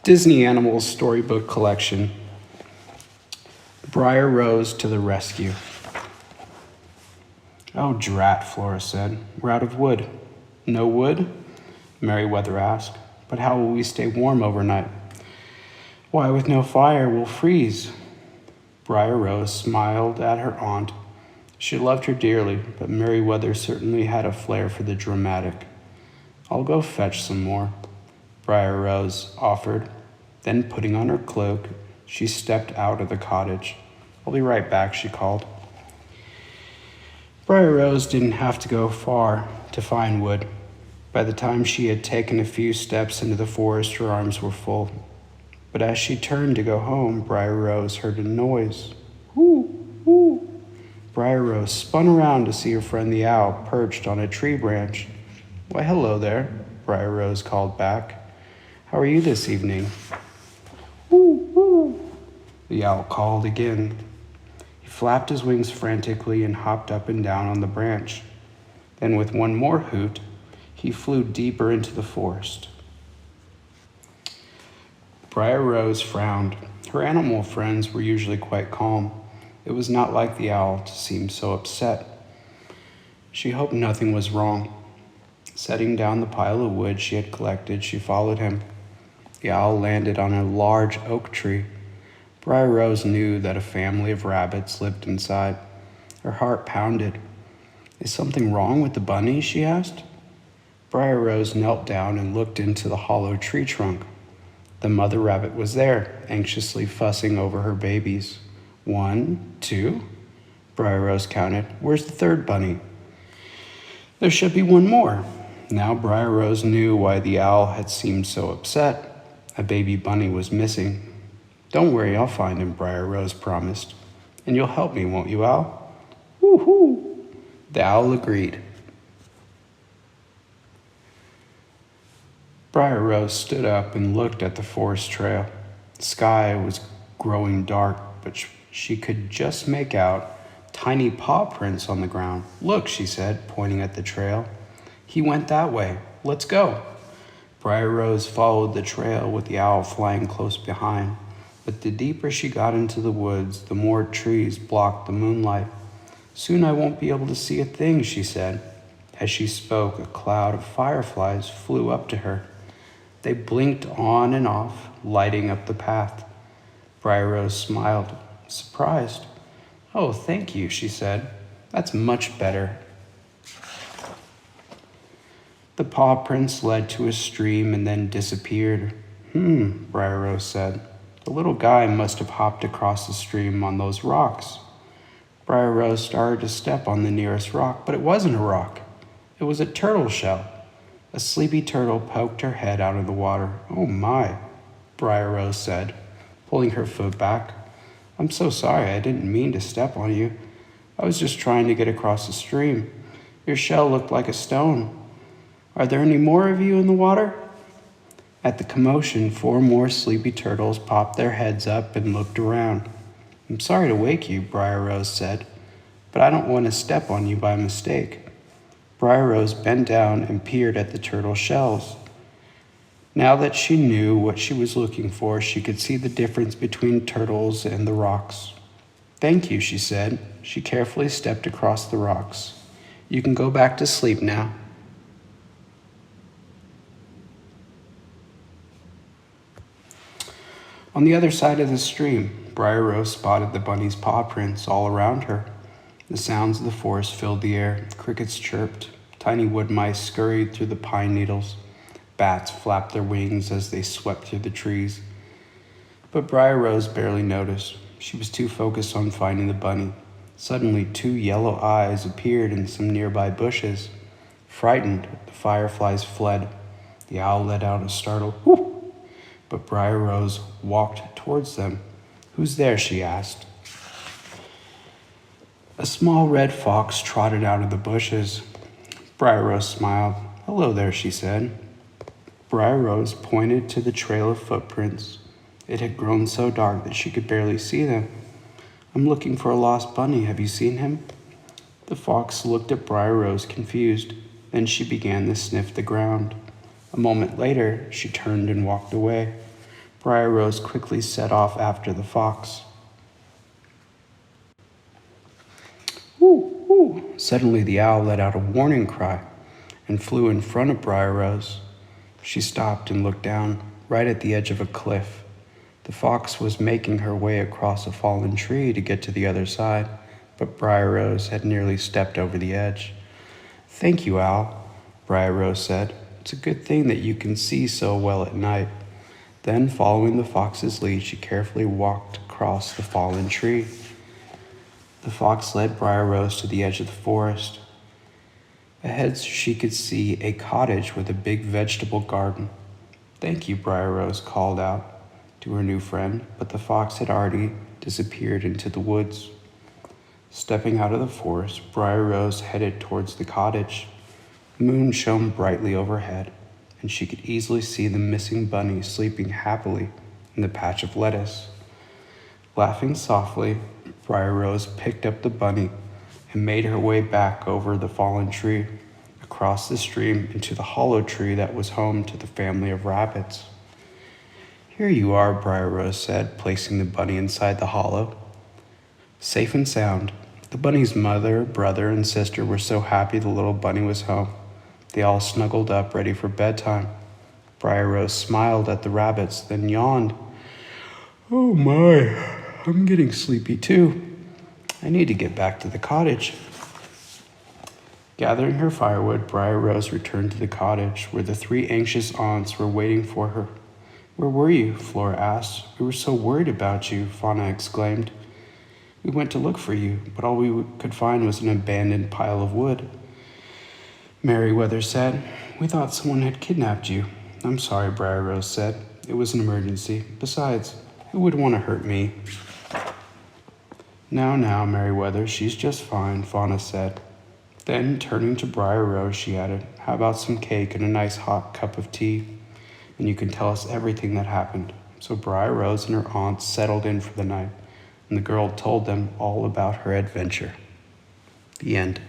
Disney Animals Storybook Collection. Briar rose to the rescue. Oh, drat, Flora said. We're out of wood. No wood? Merryweather asked. But how will we stay warm overnight? Why, with no fire, we'll freeze. Briar Rose smiled at her aunt. She loved her dearly, but Merryweather certainly had a flair for the dramatic. I'll go fetch some more, Briar Rose offered. Then, putting on her cloak, she stepped out of the cottage. I'll be right back, she called. Briar Rose didn't have to go far to find wood. By the time she had taken a few steps into the forest, her arms were full. But as she turned to go home, Briar Rose heard a noise. Whoo, whoo. Briar Rose spun around to see her friend the owl perched on a tree branch. Why, hello there, Briar Rose called back. How are you this evening? Whoo, whoo, the owl called again. He flapped his wings frantically and hopped up and down on the branch. Then with one more hoot, he flew deeper into the forest. Briar Rose frowned. Her animal friends were usually quite calm. It was not like the owl to seem so upset. She hoped nothing was wrong. Setting down the pile of wood she had collected, she followed him. The owl landed on a large oak tree. Briar Rose knew that a family of rabbits lived inside. Her heart pounded. Is something wrong with the bunny? She asked. Briar Rose knelt down and looked into the hollow tree trunk. The mother rabbit was there, anxiously fussing over her babies. 1, 2, Briar Rose counted. Where's the third bunny? There should be one more. Now Briar Rose knew why the owl had seemed so upset. A baby bunny was missing. Don't worry, I'll find him, Briar Rose promised. And you'll help me, won't you, Owl? Woo-hoo! The owl agreed. Briar Rose stood up and looked at the forest trail. The sky was growing dark, but she could just make out tiny paw prints on the ground. Look, she said, pointing at the trail. He went that way. Let's go. Briar Rose followed the trail with the owl flying close behind. But the deeper she got into the woods, the more trees blocked the moonlight. Soon I won't be able to see a thing, she said. As she spoke, a cloud of fireflies flew up to her. They blinked on and off, lighting up the path. Briar Rose smiled, surprised. Oh, thank you, she said. That's much better. The paw prints led to a stream and then disappeared. Briar Rose said. The little guy must have hopped across the stream on those rocks. Briar Rose started to step on the nearest rock, but it wasn't a rock. It was a turtle shell. A sleepy turtle poked her head out of the water. Oh my, Briar Rose said, pulling her foot back. I'm so sorry, I didn't mean to step on you. I was just trying to get across the stream. Your shell looked like a stone. Are there any more of you in the water? At the commotion, 4 more sleepy turtles popped their heads up and looked around. I'm sorry to wake you, Briar Rose said, but I don't want to step on you by mistake. Briar Rose bent down and peered at the turtle shells. Now that she knew what she was looking for, she could see the difference between turtles and the rocks. Thank you, she said. She carefully stepped across the rocks. You can go back to sleep now. On the other side of the stream, Briar Rose spotted the bunny's paw prints all around her. The sounds of the forest filled the air. Crickets chirped. Tiny wood mice scurried through the pine needles. Bats flapped their wings as they swept through the trees. But Briar Rose barely noticed. She was too focused on finding the bunny. Suddenly, 2 yellow eyes appeared in some nearby bushes. Frightened, the fireflies fled. The owl let out a startled whoop. But Briar Rose walked towards them. Who's there? She asked. A small red fox trotted out of the bushes. Briar Rose smiled. Hello there, she said. Briar Rose pointed to the trail of footprints. It had grown so dark that she could barely see them. I'm looking for a lost bunny. Have you seen him? The fox looked at Briar Rose confused. Then she began to sniff the ground. A moment later, she turned and walked away. Briar Rose quickly set off after the fox. Whoo, whoo! Suddenly the owl let out a warning cry and flew in front of Briar Rose. She stopped and looked down, right at the edge of a cliff. The fox was making her way across a fallen tree to get to the other side, but Briar Rose had nearly stepped over the edge. "Thank you, Owl," Briar Rose said. "It's a good thing that you can see so well at night." Then, following the fox's lead, she carefully walked across the fallen tree. The fox led Briar Rose to the edge of the forest. Ahead, she could see a cottage with a big vegetable garden. "Thank you," Briar Rose called out to her new friend, but the fox had already disappeared into the woods. Stepping out of the forest, Briar Rose headed towards the cottage. The moon shone brightly overhead, and she could easily see the missing bunny sleeping happily in the patch of lettuce. Laughing softly, Briar Rose picked up the bunny and made her way back over the fallen tree, across the stream into the hollow tree that was home to the family of rabbits. "Here you are," Briar Rose said, placing the bunny inside the hollow. Safe and sound. The bunny's mother, brother, and sister were so happy the little bunny was home. They all snuggled up, ready for bedtime. Briar Rose smiled at the rabbits, then yawned. "Oh my, I'm getting sleepy too. I need to get back to the cottage." Gathering her firewood, Briar Rose returned to the cottage, where the three anxious aunts were waiting for her. "Where were you?" Flora asked. "We were so worried about you," Fauna exclaimed. "We went to look for you, but all we could find was an abandoned pile of wood," Merryweather said. "We thought someone had kidnapped you." "I'm sorry," Briar Rose said. "It was an emergency. Besides, who would want to hurt me?" Now, Merryweather, she's just fine," Fauna said. Then, turning to Briar Rose, she added, "How about some cake and a nice hot cup of tea? And you can tell us everything that happened." So Briar Rose and her aunts settled in for the night, and the girl told them all about her adventure. The end.